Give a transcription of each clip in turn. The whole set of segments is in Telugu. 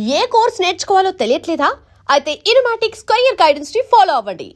ఏ కోర్స్ నేర్చుకోవాలో తెలియట్లేదా? అయితే ఇనుమాటిక్స్ కెరీర్ గైడెన్స్ ని ఫాలో అవ్వండి.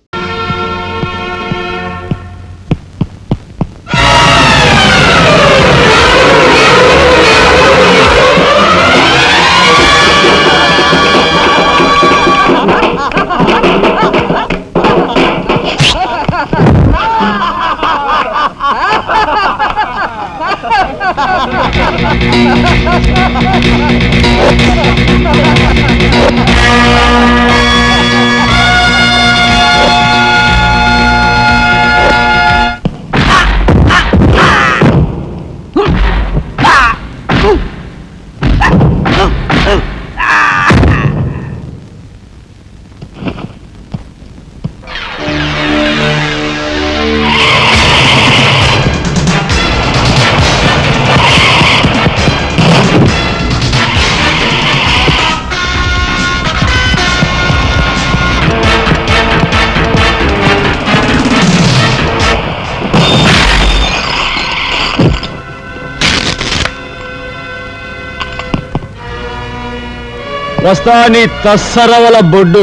వస్తా నీ తస్సరవల బొడ్డు.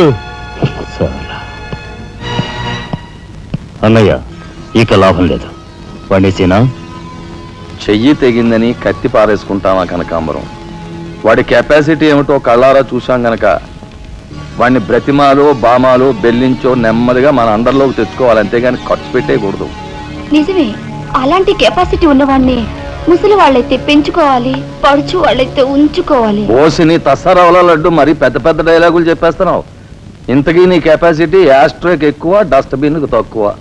అన్నయ్య ఇక లాభం లేదు. పండేసినా చెయ్యి తెగిందని కత్తి పారేసుకుంటామా కనకాంబరం? వాడి కెపాసిటీ ఏమిటో కళ్ళారా చూశాం గనక వాడిని బ్రతిమాలో బామాలో బెల్లించో నెమ్మదిగా మన అండర్లోకి తెచ్చుకోవాలి, అంతేగాని ఖర్చు పెట్టేయకూడదు. నిజమే, అలాంటి కెపాసిటీ ఉన్నవాడిని ముసలి వాళ్ళైతే పెంచుకోవాలి, పడుచు వాళ్ళైతే ఉంచుకోవాలి. ఓసిని తస్సరవల లడ్డు మరి పెద్ద పెద్ద డైలాగులు చెప్పేస్తున్నావు. ఇంతకీ నీ కెపాసిటీ యాస్ట్రోకి ఎక్కువ, డస్ట్బిన్ కు తక్కువ.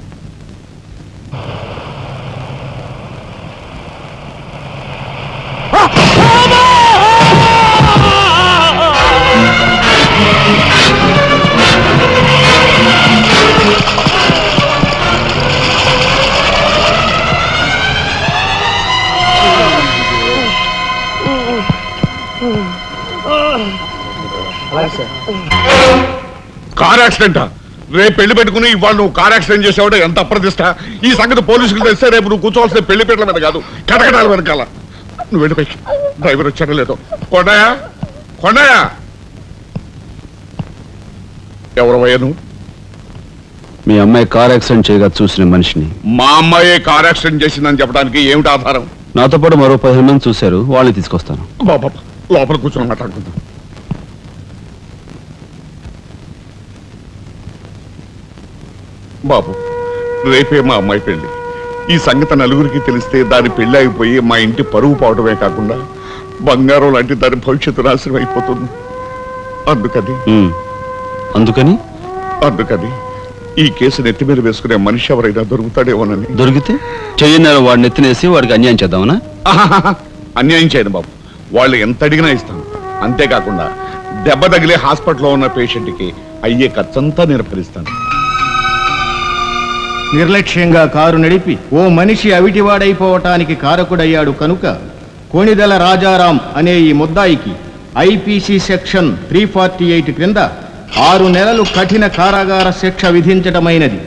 కార్ యాక్సిడెంటా? రేపు పెళ్లి పెట్టుకుని ఇవాళ నువ్వు కార్ యాక్సిడెంట్ చేసావు, ఎంత అప్రదిష్ట! ఈ సంగతి పోలీసులు తెస్తే రేపు నువ్వు కూర్చోవాల్సిన పెళ్లి పీటల మీద కాదు, కటకటాల వెనకాల. నువ్వు వెళ్ళిపోయి డ్రైవర్ వచ్చాడో లేదో. కొండయా, కొండయా, ఎవరవయ్యా నువ్వు? మీ అమ్మాయి కార్ యాక్సిడెంట్ చేయగా చూసిన మనిషిని. మా అమ్మాయి కార్ యాక్సిడెంట్ చేసిందని చెప్పడానికి ఏమిటి ఆధారం? నాతో పాటు మరో 15 మంది చూశారు, వాళ్ళని తీసుకొస్తాను. బాబా లోపల కూర్చొని మాట్లాడుకుందాం. బాబు, రేపే మా అమ్మాయి పెళ్లి. ఈ సంగతి నలుగురికి తెలిస్తే దాని పెళ్లి అయిపోయి మా ఇంటి పరువు పోవడమే కాకుండా బంగారం లాంటి దాని భవిష్యత్తు నాశనం అయిపోతుంది. అందుకని ఈ కేసు నెత్తి మీద వేసుకునే మనిషి ఎవరైనా దొరుకుతాడేమోనని. దొరికితే చెయ్యన్నారు వాడిని ఎత్తినేసి వాడికి అన్యాయం చేద్దామనా? అన్యాయం చేయను బాబు, వాళ్ళు ఎంత అడిగినా ఇస్తాను. అంతేకాకుండా దెబ్బ తగిలే హాస్పిటల్లో ఉన్న పేషెంట్కి అయ్యే ఖర్చంతా నేను భరిస్తాను. నిర్లక్ష్యంగా కారు నడిపి ఓ మనిషి అవిటివాడైపోవటానికి కారకుడయ్యాడు కనుక కోణిదెల రాజారాం అనే ఈ ముద్దాయికి ఐపీసీ సెక్షన్ 348 క్రింద 6 నెలలు కఠిన కారాగార శిక్ష విధించటమైనది.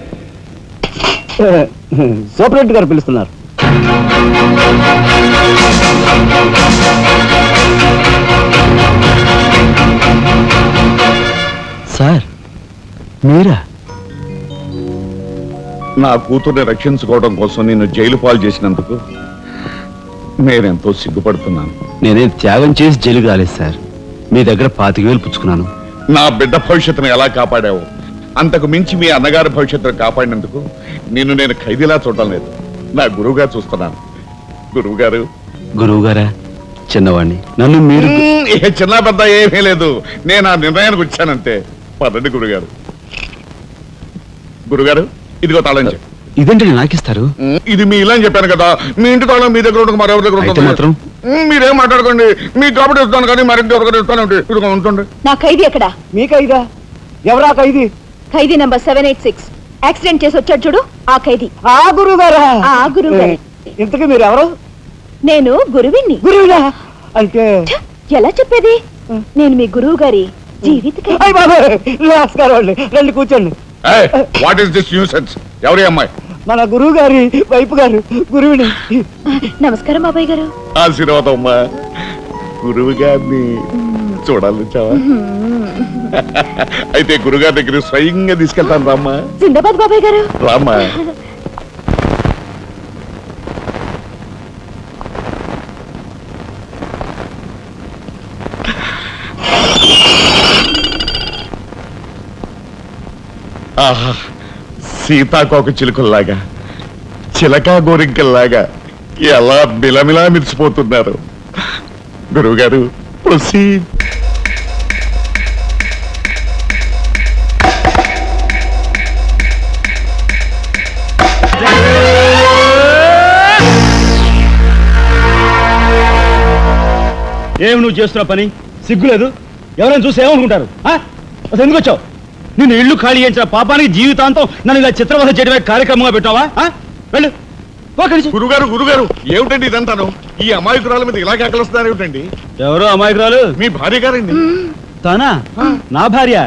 సూపరింటెండెంట్ గారు పిలుస్తున్నారు. సార్ మీరా? నా కూతుర్ని రక్షించుకోవడం కోసం నిన్ను జైలు పాలు చేసినందుకు నేనెంతో సిగ్గుపడుతున్నాను. నేనే త్యాగం చేసి జైలు కాలేదు సార్, మీ దగ్గర 25,000 పుచ్చుకున్నాను. నా బిడ్డ భవిష్యత్తును ఎలా కాపాడావో అంతకు మించి మీ అన్నగారి భవిష్యత్తును కాపాడినందుకు నిన్ను నేను ఖైదీలా చూడటం లేదు, నా గురువుగా చూస్తున్నాను. గురువు గారా? చిన్నవాణ్ణి, నన్ను మీరు చిన్న పెద్ద ఏమీ లేదు, నేను ఆ నిర్ణయానికి వచ్చానంటే. పదండి గురుగారు. గురుగారు, ఇదిగో తాళం చెప్పు. ఇదేంటి నాకిస్తారు? ఇది మీ ఇల్లు అని చెప్పాను కదా, మీ ఇంటి తాళం మీ దగ్గర ఉండదు, మరెవరి దగ్గర ఉంటుంది. మాత్రం మీరేం మాట్లాడుకోండి, మీ కాబట్టి ఇస్తాను కానీ మరింటి ఎవరికైనా ఇస్తాను. ఇదిగో ఉంటుంది. నా ఖైదీ ఎక్కడ? మీ ఖైదా? ఎవరా ఖైదీ? ఖైదీ నంబర్ 786. యాక్సిడెంట్ చేసి వచ్చాడు చూడు, ఆ ఖైదీ. ఆ గురువు గారా? ఆ గురువు గారు. ఇంతకీ మీరు ఎవరు? నేను గురువిని. గురువునా అంటే? ఎలా చెప్పేది? నేను మీ గురువు గారి జీవిత నమస్కారం, రండి కూర్చోండి. What is this nuisance? ఎవరి అమ్మాయి? మన గురువు గారి వైపు గారు, గురువుని. నమస్కారం బాబాయ్ గారు. ఆశీర్వాదం అమ్మా. గురువు గారిని చూడాలి వచ్చావా? అయితే గురుగారి దగ్గర స్వయంగా తీసుకెళ్తాను రామ్మా. జిందాబాద్ బాబాయ్ గారు. రామ్మా. ఆహా, సీతాకోక చిలుకల్లాగా చిలకా గోరింకల్లాగా ఎలా బిలమిలా మిరిసిపోతున్నారు. గురువుగారు ప్రొసీడ్. ఏమి నువ్వు చేస్తున్న పని సిగ్గులేదు? ఎవరైనా చూసి ఏమనుకుంటారు? అసలు ఎందుకు వచ్చావు? నిన్ను ఇల్లు ఖాళీ చేయించిన పాపానికి జీవితాంతం నన్ను ఇలా చిత్రవధ చేయడమే కార్యక్రమంగా పెట్టావా? వెళ్ళు. గురుగారు గురుగారు ఏమిటండి ఇదంతాను? ఈ అమాయకురాల మీద ఇలా కేకలుస్తున్నారు ఏమిటండి? ఎవరు అమాయకురాలు? మీ భార్య గారండి. తానా? నా భార్య?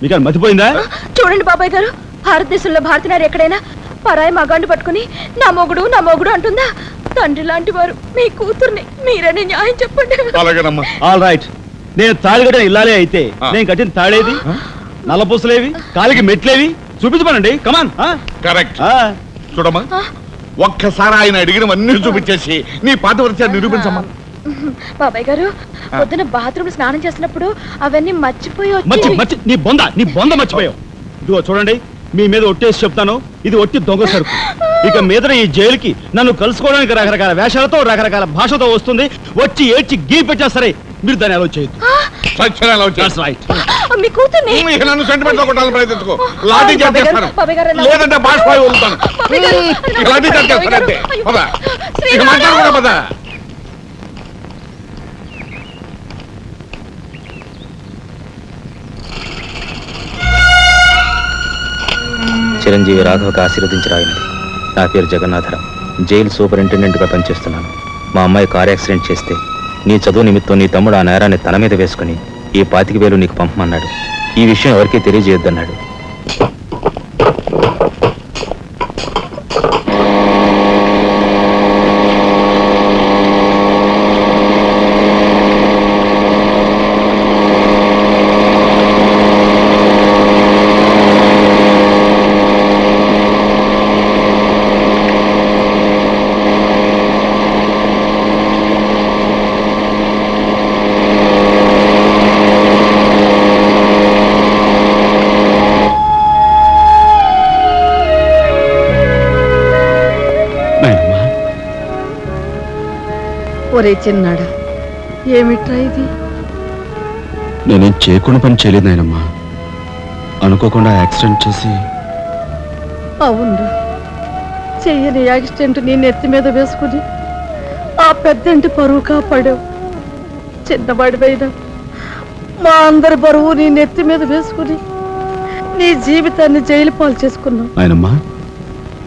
మీకు మతిపోయిందా? చూడండి బాబాయ్ గారు, భారతదేశంలో భారతీయులు ఎక్కడైనా పరాయి మగాండు పట్టుకుని నా మొగుడు అంటుందా? తండ్రి లాంటి వారు మీ కూతుర్ని మీరని న్యాయం చెప్పండి. అలాగేనమ్మా. All right. నేను తాళి కట్టిన ఇల్లాలే అయితే నేను కట్టిన తాళేది, నల్లపూసలేవి, కాలికి మెట్లేవి చూపించమనండి. కమాన్. కరెక్ట్. చూడమ్మా, ఒక్కసారి ఆయన అడిగినవన్నీ చూపించేసి నీ పాతివ్రత్యాన్ని నిరూపించమ్మా. బాబాయ్ గారు, పొద్దున బాత్రూమ్ స్నానం చేసినప్పుడు అవన్నీ మర్చిపోయి నీ బొంద మర్చిపోయావు. ఇదిగో చూడండి, మీ మీద ఒట్టేసి చెప్తాను, ఇది ఒట్టి దొంగ సరుకు. ఇక మీద ఈ జైలుకి నన్ను కలుసుకోవడానికి రకరకాల వేషాలతో రకరకాల భాషతో వస్తుంది. వచ్చి ఏడ్చి గీ పెట్టా సరే మీరు దాన్ని అలో చేయొద్దు. మీ కూతుర్ని నన్ను సెంటిమెంట్ లో కొట్టాలని ప్రయత్నించుకో. లాఠీ చేస్తాను, లేదంటే బాష్పాయి వదులుతాను. లాఠీ చేస్తాను అంతే. పద, ఇక మాట్లాడకూడదు. పద. చిరంజీవి రాఘవకు ఆశీర్వదించి రాయినది. నా పేరు జగన్నాథరావు, జైలు సూపరింటెండెంట్గా పనిచేస్తున్నాను. మా అమ్మాయి కార్ యాక్సిడెంట్ చేస్తే నీ చదువు నిమిత్తం నీ తమ్ముడు ఆ నేరాన్ని తన మీద వేసుకుని ఈ 25,000 నీకు పంపమన్నాడు. ఈ విషయం ఎవరికీ తెలియజేయొద్దన్నాడు. ఒరే చిన్నాడా, ఏమిట్రా ఇది? నేనేం చేయకుండా పని చేయలేదు నాయనమ్మా. అనుకోకుండా యాక్సిడెంట్ చేసి. అవును, చెయ్యని యాక్సిడెంట్ నీ నెత్తి మీద వేసుకుని ఆ పెద్దంటి పరువు కాపాడావు. చిన్నవాడివైనా మా అందరి బరువు నీ నెత్తి మీద వేసుకుని నీ జీవితాన్ని జైలు పాలు చేసుకున్నావు. నాయనమ్మా,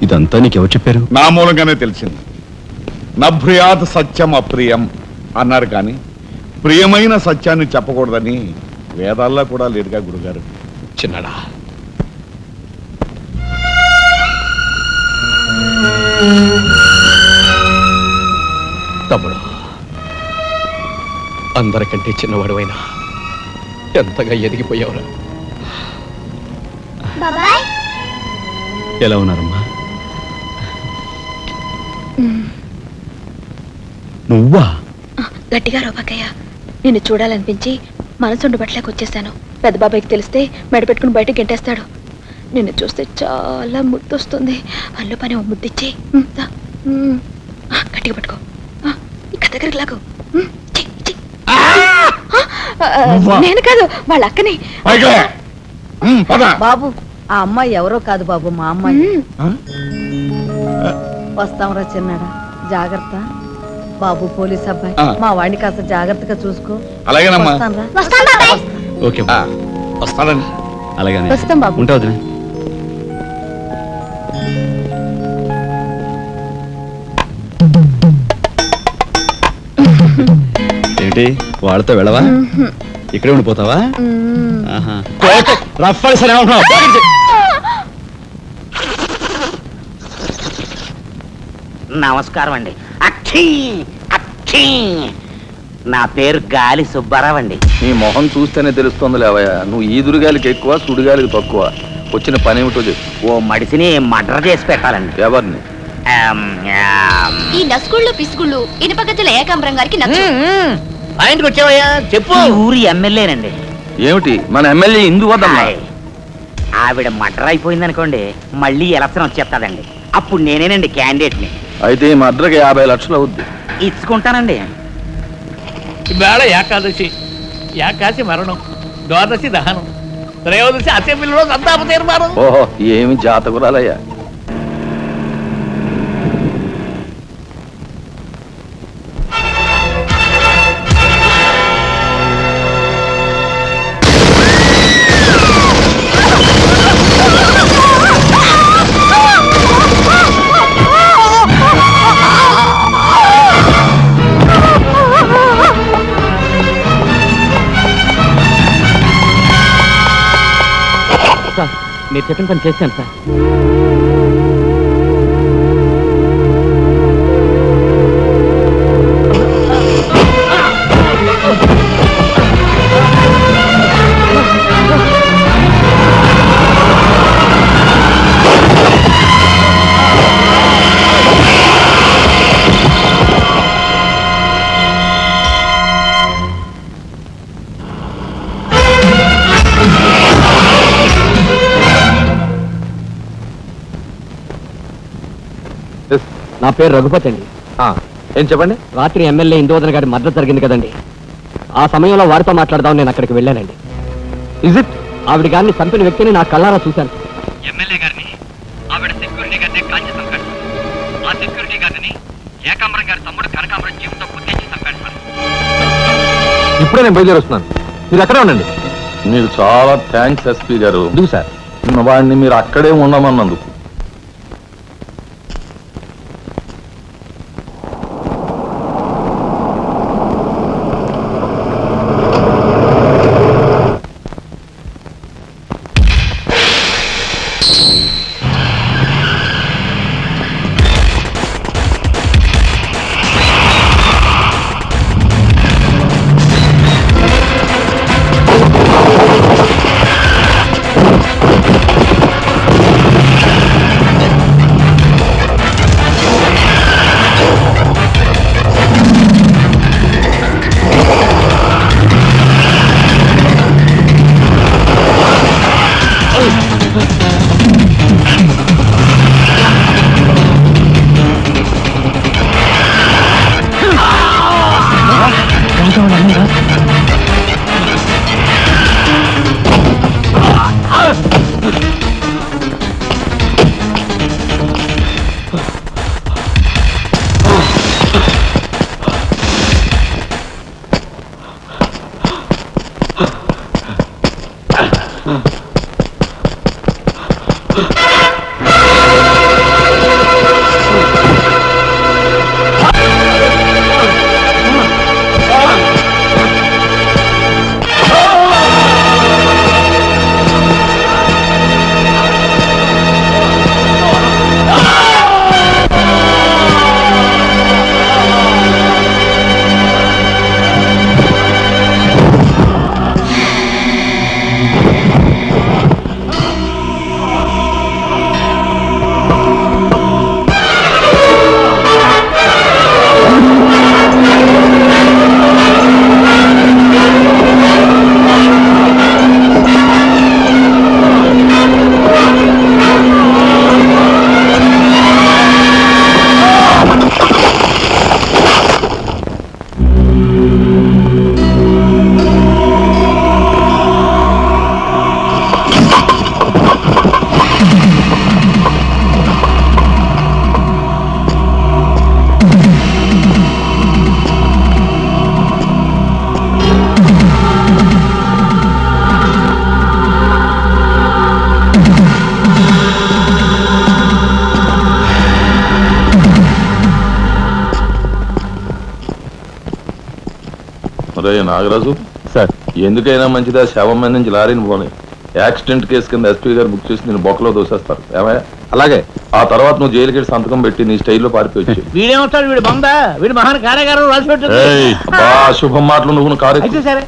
ఇదంతా నీకెవరు చెప్పారు? నా మూలంగానే తెలిసింది. నభ్రియాత్ సత్యం అప్రియం అన్నారు, కానీ ప్రియమైన సత్యాన్ని చెప్పకూడదని వేదాల్లో కూడా లేదుగా గురుగారు. చిన్నడా, తమ్ముడు, అందరికంటే చిన్నవాడువైనా ఎంతగా ఎదిగిపోయావురా. ఎలా ఉన్నారమ్మా? నువ్వా? గట్టిగా రోపకయ్య, నిన్ను చూడాలనిపించి మనసుండు బట్టలేక వచ్చేసాను. పెద్ద బాబాయ్కి తెలిస్తే మెడ పెట్టుకుని బయటకు గెంటేస్తాడు. నిన్ను చూస్తే చాలా ముద్దొస్తుంది. అల్లు పని ఓ ముద్దిచ్చి గట్టిగా పట్టుకో. ఇంకా దగ్గరికి లాగు. నేను కాదు, వాళ్ళ అక్కని. బాబు, ఆ అమ్మాయి ఎవరో కాదు బాబు, మా అమ్మాయి. వస్తాంరా చిన్నాడా, జాగ్రత్త. బాబు పోలీస్ అబ్బాయి, మా వాడిని కాస్త జాగ్రత్తగా చూసుకో. అలాగేనమ్మా. ఓకే, వస్తానండి. అలాగే వస్తాం బాబు. ఉంటా వదిలే. ఏంటి వాళ్ళతో వెళ్ళవా? ఇక్కడే ఉండిపోతావా? రఫ్ సరే ఉంటున్నావు. నమస్కారం అండి. అక్షీ అక్షీ, నా పేరు గాలి సుబ్బారావు అండి. నీ మొహం చూస్తేనే తెలుస్తుంది లేవయ్యా, నువ్వు ఈదురుగాలికి ఎక్కువ సుడిగాలికి తక్కువ. వచ్చిన పని ఏమిటో చెప్పు. ఓ మడిసిని మర్డర్ చేసి పెట్టాలండి. ఎవరిని? ఈ నస్కుళ్ళు పిసుగుళ్ళు ఇనుపగతుల ఏకాంబరం గారికి నచ్చు. ఆయనకి వచ్చావయ్యా చెప్పు. ఊరి ఎమ్మెల్యేనండి. ఏమిటి మన ఎమ్మెల్యే ఇందు వద్దమ్మా? ఆవిడ మర్డర్ అయిపోయింది అనుకోండి, మళ్ళీ ఎలక్షన్ వచ్చేస్తాదండి. అప్పుడు నేనేనండి క్యాండిడేట్ని. అయితే ఈ మద్రకి 50 లక్షలు అవుద్ది. ఇచ్చుకుంటానండి. ఇవాళ ఏకాదశి, ఏకాశి మరణం, ద్వాదశి దహనం, త్రయోదశి అసెంబ్లీలో సంతాప తీర్మానం. ఓహో, ఏమి జాతకురాలయ్యా. మీరు చెప్పిన పని చేశాను సార్. నా పేరు రఘుపతి అండి. ఏం చెప్పండి. రాత్రి ఎమ్మెల్యే ఇందోదన గారి మద్దతు జరిగింది కదండి, ఆ సమయంలో వారితో మాట్లాడదాం నేను అక్కడికి వెళ్ళానండి. Is it? ఆవిడ గారిని చంపిన వ్యక్తిని నా కళ్ళారా చూశాను. ఎమ్మెల్యే గారిని ఆవిడ సెక్యూరిటీ గారిని కాల్చి చంపాడు. ఆ సెక్యూరిటీ గారిని ఏకాంబరం గారి తమ్ముడు కనకాంబరం జీవితో గుర్తించి చంపాడు సార్. ఇప్పుడే నేను బయలుదేరి వస్తున్నాను, మీరు అక్కడే ఉండండి. మీరు చాలా థ్యాంక్స్ ఎస్పీ గారు. ఎందుకు సార్? వాడిని మీరు అక్కడే ఉండమన్నందుకు. నాగరాజు సార్, ఎందుకైనా మంచిదా శవం మీద నుంచి లారీని పోనీ. యాక్సిడెంట్ కేసు కింద ఎస్పీ గారు బుక్ చేసి నేను బొక్కలో దోసేస్తారు. ఏమయ్యా? అలాగే. ఆ తర్వాత నువ్వు జైలుకి సంతకం పెట్టి నీ స్టైల్లో పారిపోయి. వీడేమవుతాడు? వీడు బొంద, వీడు మహాన్ కారాగారం రాసి పెట్టు. శుభం మాటలు నువ్వు కారు. అయితే సరే.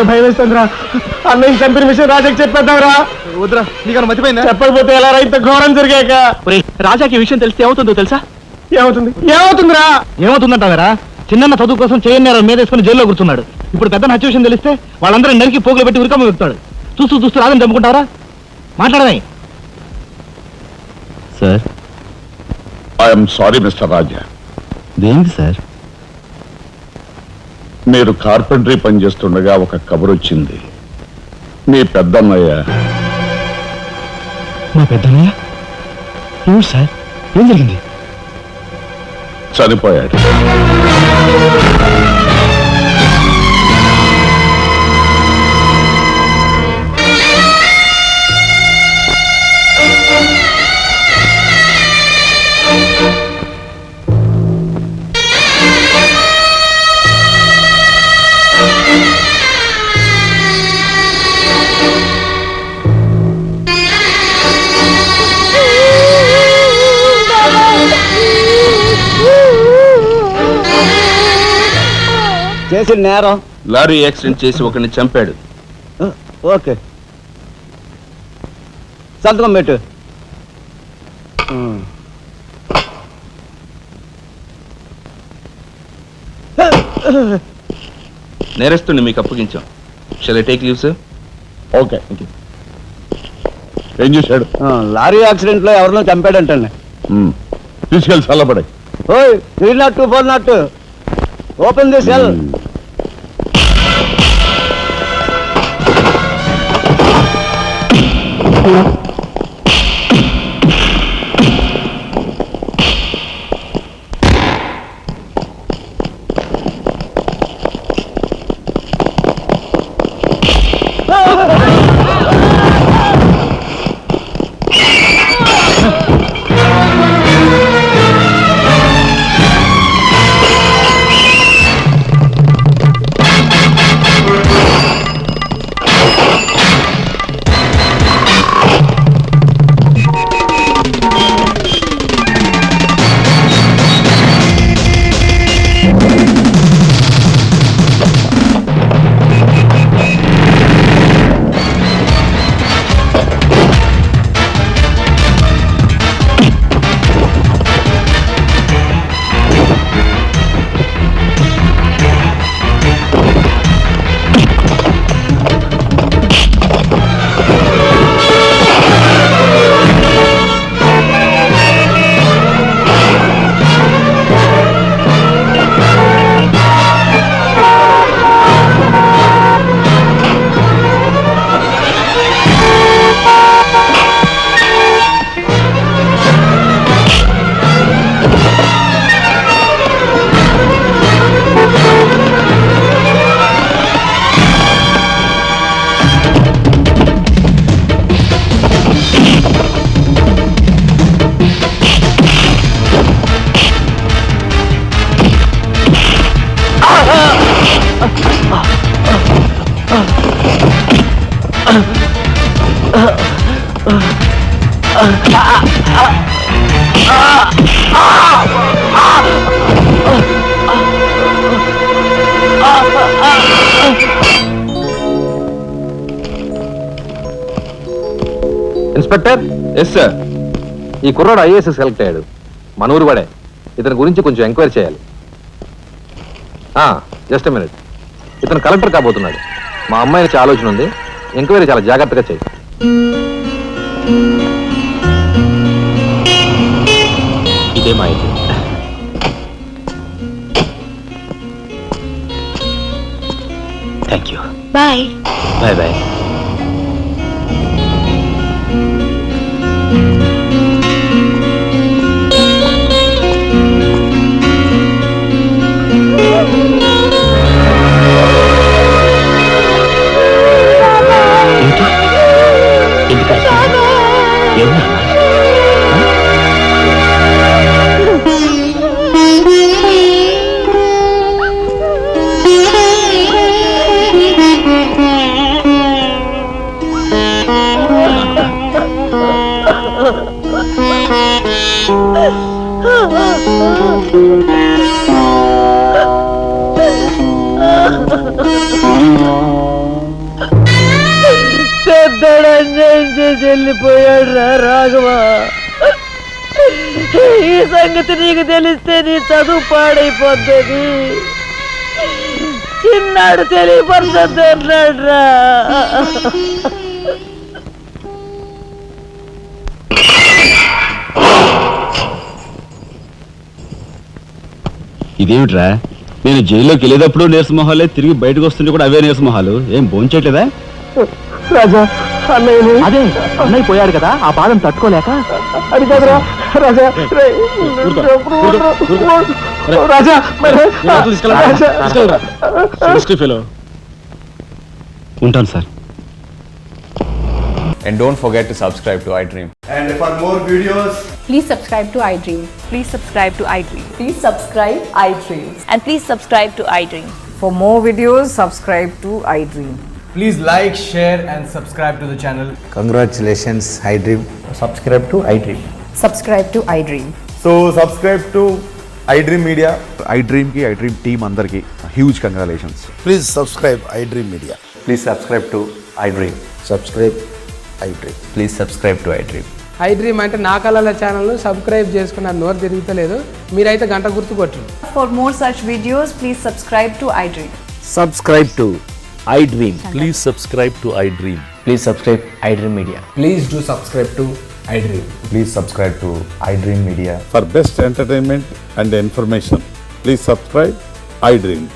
భయం వేస్తుందిరా. అన్నయ్య చంపిన విషయం రాజాకి చెప్పేద్దాంరా. వద్దురా, నీకన్నా మర్చిపోయిందా? చెప్పకపోతే ఎలా రా, ఇంత ఘోరం జరిగాక. రాజాకి ఈ విషయం తెలిస్తే ఏమవుతుందో తెలుసా? ఏమవుతుందిరా? ఏమవుతుందంటావరా? చిన్న చదువు కోసం చేయన్నారు మీద వేసుకుని జైల్లో కూర్చున్నాడు. ఇప్పుడు పెద్ద హత్య విషయం తెలిస్తే వాళ్ళందరూ నరికి పోగులు పెట్టి ఉరికమ్మ వెళ్తాడు. చూస్తూ చూస్తూ రాదని చంపుకుంటావరా? మాట్లాడమే. సార్, ఐఎమ్ సారీ మిస్టర్ రాజా. దేనికి సార్? మీరు కార్పెంటరీ పని చేస్తుండగా ఒక కబురు వచ్చింది. మీ పెద్దన్నయ్య మా పెద్దన్నయ్య ఏమిటి సార్? ఏం జరిగింది? చనిపోయాడు. చేసిన నేరం. లారీ యాక్సిడెంట్ చేసి ఒకరిని చంపాడు. ఓకే, సంతకం పెట్టు. నేరస్తుని మీకు అప్పగించాం. Shall I take leave sir? Okay. ఏం చేశాడు? లారీ యాక్సిడెంట్ లో ఎవరినో చంపాడంటండి. తీసుకెళ్ళి చల్లబడే. ఓయ్, 302, 402, open the cell. Inspector. Yes sir. ఈ కుర్రాడు ఐఏఎస్ సెలెక్ట్ అయ్యాడు. మన ఊరు వాడే. ఇతని గురించి కొంచెం ఎంక్వైరీ చేయాలి. Just minute. ఇతను కలెక్టర్ కాబోతున్నాడు. మా అమ్మాయి నుంచి ఆలోచన ఉంది. ఎంక్వైరీ చాలా జాగ్రత్తగా చేయి. ఇదే మా అయితే. Thank you. Bye. Bye bye. పెద్దడు అన్యాయం చేసి వెళ్ళిపోయాడు రా రాఘవ. ఈ సంగతి నీకు తెలిస్తే నీ చదువు పాడైపోతుంది. చిన్నాడు తెలియపరచద్దు అన్నాడు రా. ఇదేమిట్రా, నేను జైల్లోకి వెళ్ళేటప్పుడు నీరసమొహాలే, తిరిగి బయటకు వస్తుంటే కూడా అవే నీరసమొహాలు. ఏం భోంచేయట్లేదా? రాజా అన్నయ్య, అదే అన్నయ్య పోయాడు కదా, ఆ బాధను తట్టుకోలేక. అది కాదురా రాజా, రాజా ఉంటాను sir. And don't forget to subscribe to iDream. And for more videos, Please subscribe to iDream. Please subscribe to iDream. Please subscribe iDream. And please subscribe to iDream. For more videos, subscribe to iDream. Please like, share, and subscribe to the channel. Congratulations iDream. Subscribe to iDream. Subscribe to iDream. So subscribe to iDream Media. iDream కి iDream టీమ్ అందరికి huge congratulations. Please subscribe iDream media. Please subscribe to iDream. Subscribe iDream. Please subscribe to iDream. iDream అంటే నా కళల ఛానల్ సబ్స్క్రైబ్ చేసుకున్న నోరు తిరుగుతలేదు. మీరైతే గంట గుర్తు కొట్టండి. For more such videos, please subscribe to iDream. Subscribe to iDream. Please subscribe to iDream. Please subscribe iDream Media. Please do subscribe to iDream. Please subscribe to iDream Media. For best entertainment and information please subscribe iDream.